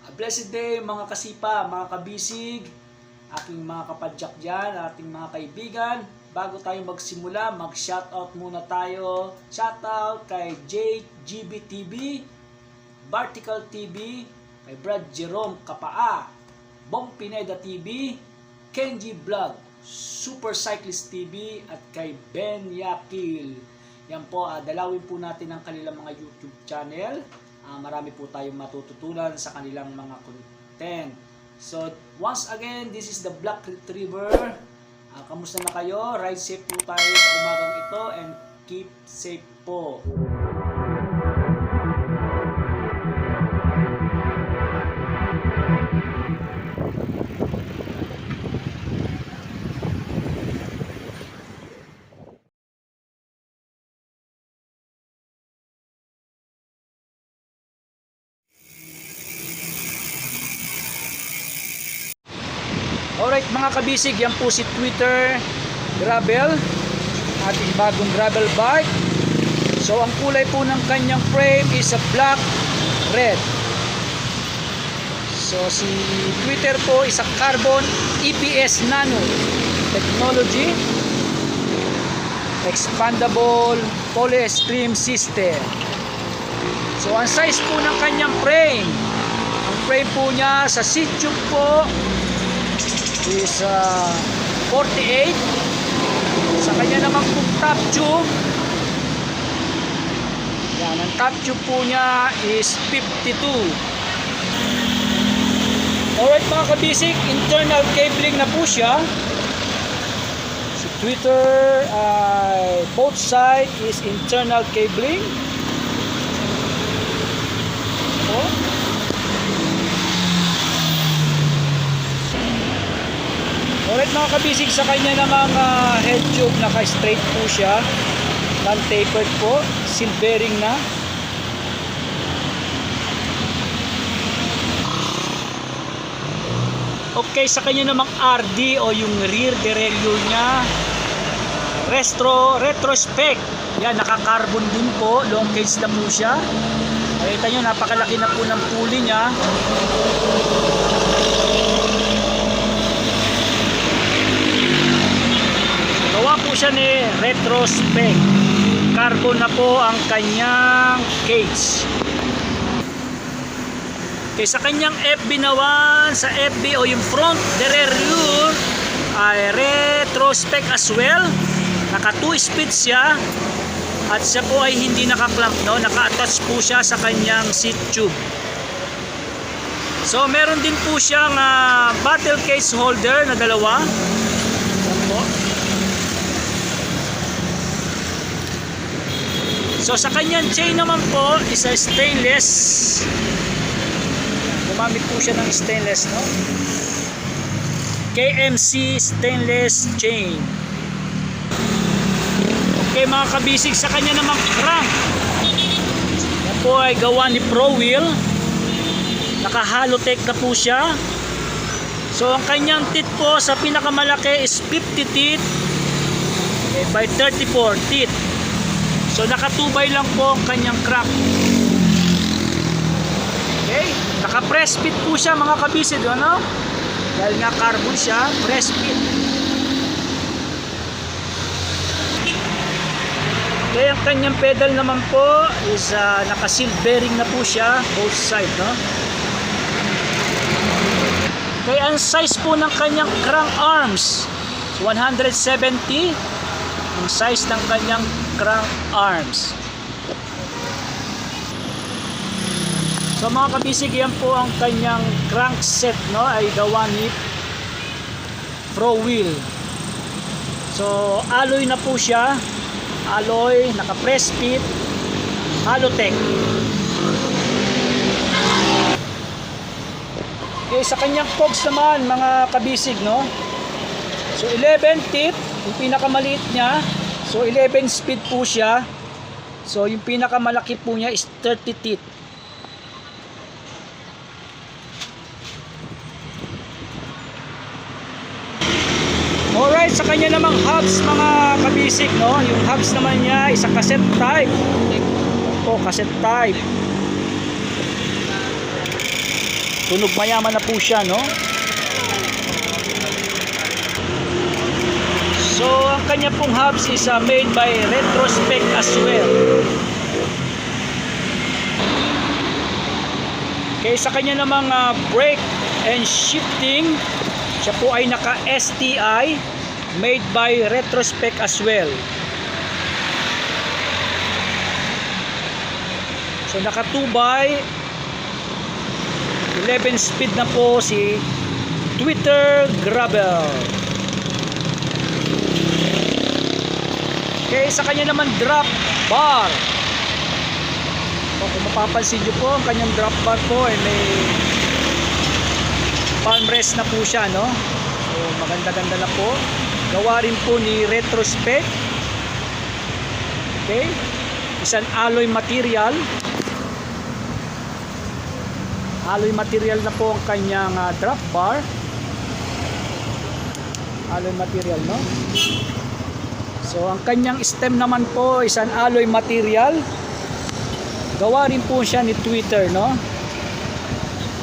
A blessed day mga kasipa, mga kabisig, aking mga kapadyak dyan, ating mga kaibigan. Bago tayo magsimula, mag-shoutout muna tayo. Shoutout kay JGB Vertical TV, kay Brad Jerome Kapaa, Bong Pineda TV, Kenji Vlog, Super Cyclist TV, at kay Ben Yakil. Yan po, dalawin po natin ang kanilang mga YouTube channel. Marami po tayong matututunan sa kanilang mga content. So, once again, this is the Black Retriever. Kamusta na kayo? Ride safe po tayo sa umagang ito and keep safe po. Alright mga kabisig, yan po si Twitter Gravel, ating bagong gravel bike. So ang kulay po ng kanyang frame is a black red. So si Twitter po is a carbon EPS nano technology, expandable polystyrene system. So ang size po ng kanyang frame, ang frame po niya sa seat tube po is 48. Sa kanya naman pong top tube, yan, ang top tube po niya is 52. Alright mga kabisik, internal cabling na po siya. Si Twitter, both side is internal cabling. Alright mga kabisig, sa kanya namang head tube, naka-straight po siya, non-tapered po, seal bearing na. Okay, sa kanya namang RD o yung rear derailleur niya, retrospect, yan, naka-carbon din po, long cage na po siya. Nakita nyo, napakalaki na po ng pulley niya. Gawa po siya ni retrospect. Carbon na po ang kanyang cage. Okay, sa kanyang FB naman, sa FB o yung front derailleur ay retrospect as well. Naka 2 speed siya. At siya po ay hindi naka-clamp, no? Naka-attach po siya sa kanyang seat tube. So meron din po siyang battle case holder na dalawa. Yan po. So sa kanyang chain naman po is a stainless. Gumamit po siya ng stainless, no? KMC stainless chain. Okay mga kabisig, sa kanya namang crank. Yan po ay gawa ni Pro Wheel. Naka Halotech na po siya. So ang kanyang teeth po sa pinakamalaki is 50 teeth, okay, by 34 teeth. So nakatubay lang po ang kanyang crank. Okay, naka-press fit po siya mga kabisig, ano? Dahil nga carbon siya, press fit. Okay, ang kanyang pedal naman po is naka-seal bearing na po siya, both side, no? Okay, ang size po ng kanyang crank arms, 170 ang size ng kanyang crank arms. So mga kabisig, yan po ang kanyang crankset, no, ay gawa ni Pro Wheel. So alloy na po siya, alloy, naka-press fit, Halotech. Okay, sa kanyang cogs naman mga kabisig, no, so 11 teeth yung pinakamaliit niya. So 11 speed po siya. So yung pinakamalaki po niya is 30 teeth. Alright, sa kanya namang hubs mga kabisig, no? Yung hubs naman niya is a cassette type. Po, cassette type. Tunog mayaman na po siya, no? So, ang kanya pong hubs is made by Retrospec as well. Okay, sa kanya namang brake and shifting, siya po ay naka STI, made by Retrospec as well. So naka 2x 11 speed na po si Twitter Gravel. Okay, sa kanya naman drop bar. So, kung mapapansin nyo po, ang kanyang drop bar po ay may palm rest na po siya, no? So maganda-ganda na po. Gawa rin po ni Retrospec. Okay, isang alloy material. Alloy material na po ang kanyang drop bar. Alloy material, no? So ang kanyang stem naman po isang alloy material. Gawa rin po siya ni Twitter, no?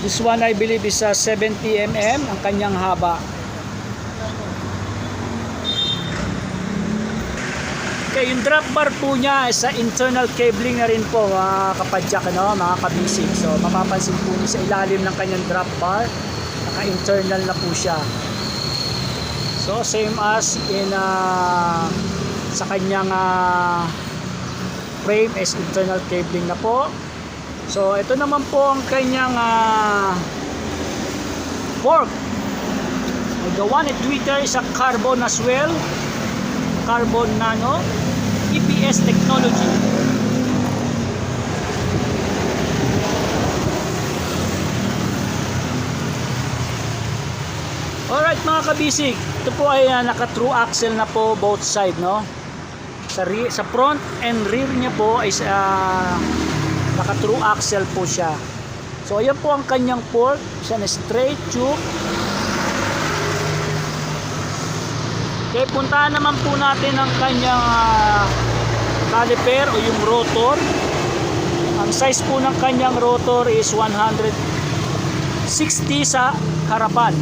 This one I believe is 70 mm ang kanyang haba. Okay, yung drop bar po niya ay sa internal cabling na rin po, mga kapadyak, no? Mga kabisig. So mapapansin po niyo sa ilalim ng kanyang drop bar, naka-internal na po siya. So same as in sa kanyang frame is internal cabling na po. So ito naman po ang kanyang fork. May gawa ni Twitter is a carbon as well. Carbon nano EPS technology. Alright mga kabisig, ito po ay naka true axle na po both side, no? Sa front and rear niya po ay naka true axle po siya. So ayan po ang kanyang fork, siya na straight tube. Okay, puntahan naman po natin ang kanyang caliper o yung rotor. Ang size po ng kanyang rotor is 160 sa harapan.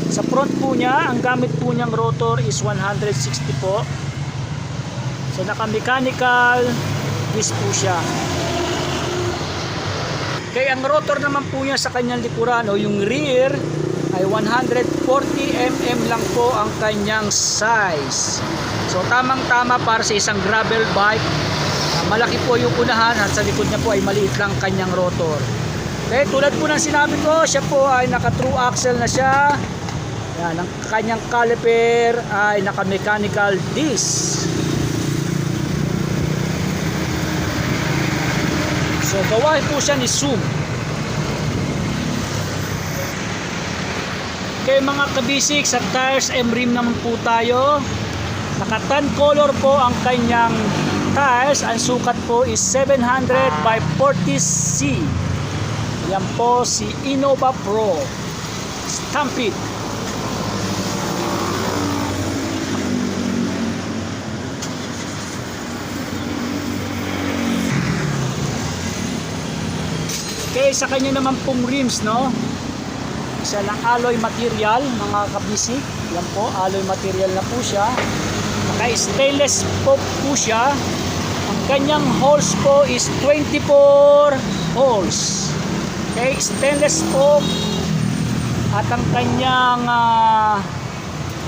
Sa front po niya, ang gamit po niyang rotor is 160 po. So naka-mechanical disc po siya. Okay, ang rotor naman po niya sa kanyang likuran o yung rear ay 140 mm lang po ang kanyang size. So tamang tama para sa isang gravel bike. Malaki po yung unahan at sa likod niya po ay maliit lang kanyang rotor. Okay, tulad po ng sinabi ko, siya po ay naka true axle na siya. Yan, ang kanyang caliper ay naka mechanical disc. So gawa po siya ni Zoom. Okay mga kabisig, sa tires and rim naman po tayo. Naka tan color po ang kanyang tires. Ang sukat po is 700 by 40C. Yan po si Innova Pro Stampede. Okay, sa kanya naman pong rims, no? Isa lang alloy material, mga kabisig. Yan po, alloy material na po siya. Naka-stainless spoke po siya. Ang kanyang holes po is 24 holes. Okay, stainless spoke. At ang kanyang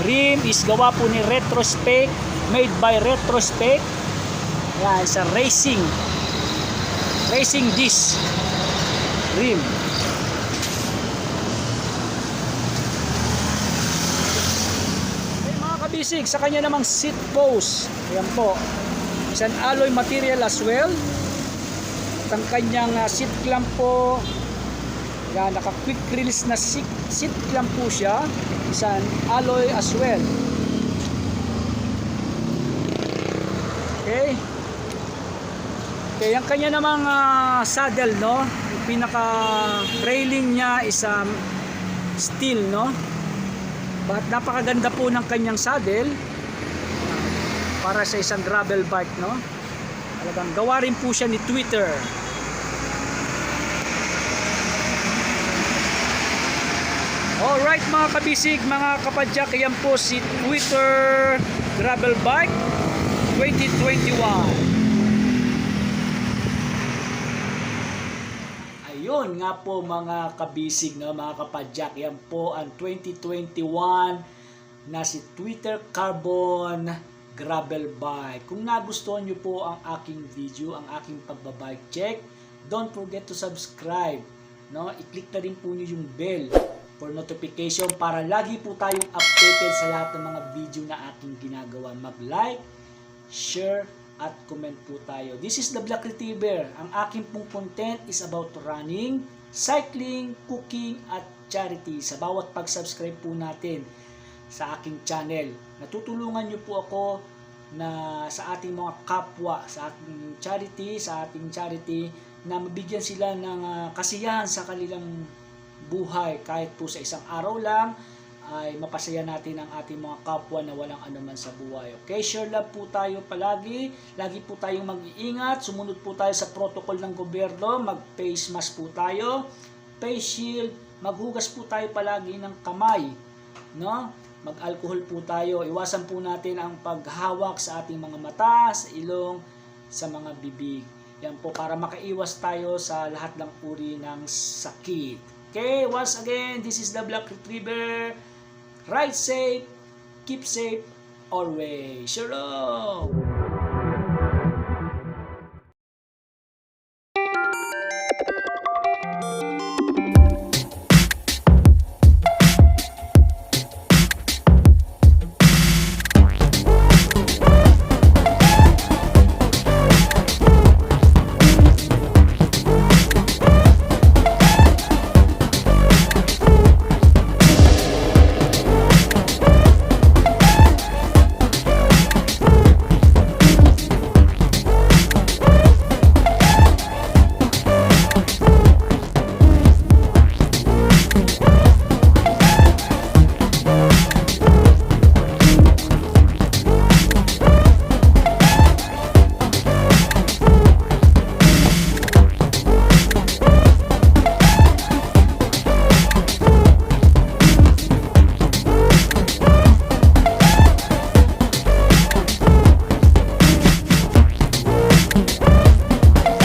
rim is gawa po ni Retrospec, made by Retrospec. Yan, sa racing disc rim. Kabisig, sa kanya namang seat post, ayan po, isang alloy material as well. At ang kanyang seat clamp po, yan, naka quick release na seat clamp po siya, isang alloy as well. Okay, okay, ang kanya namang saddle, no, yung pinaka railing niya is steel, no. But napakaganda po ng kanyang saddle para sa isang gravel bike, no? Talagang gawa rin po siya ni Twitter. Alright mga kabisig, mga kapadyak, yan po si Twitter Gravel Bike 2021. Ayun nga po mga kabisig, no, mga kapadyak, yan po ang 2021 na si Twitter Carbon Gravel Bike. Kung nagustuhan nyo po ang aking video, ang aking pagbabike check, don't forget to subscribe. No? I-click na rin po nyo yung bell for notification para lagi po tayong updated sa lahat ng mga video na aking ginagawa. Mag-like, share, at comment po tayo. This is the Black Retriever. Ang aking pong content is about running, cycling, cooking, at charity. Sa bawat pag-subscribe po natin sa aking channel, natutulungan nyo po ako na sa ating mga kapwa, sa ating charity, na mabigyan sila ng kasiyahan sa kanilang buhay. Kahit po sa isang araw lang ay mapasaya natin ang ating mga kapwa na walang anuman sa buhay. Okay, share love po tayo palagi. Lagi po tayong mag-iingat. Sumunod po tayo sa protocol ng gobyerno. Mag-face mask po tayo. Face shield. Maghugas po tayo palagi ng kamay. No? Mag-alcohol po tayo. Iwasan po natin ang paghawak sa ating mga mata, sa ilong, sa mga bibig. Yan po para makaiwas tayo sa lahat ng uri ng sakit. Okay, once again, this is the Black Retriever. Ride safe, keep safe, always. Shalom!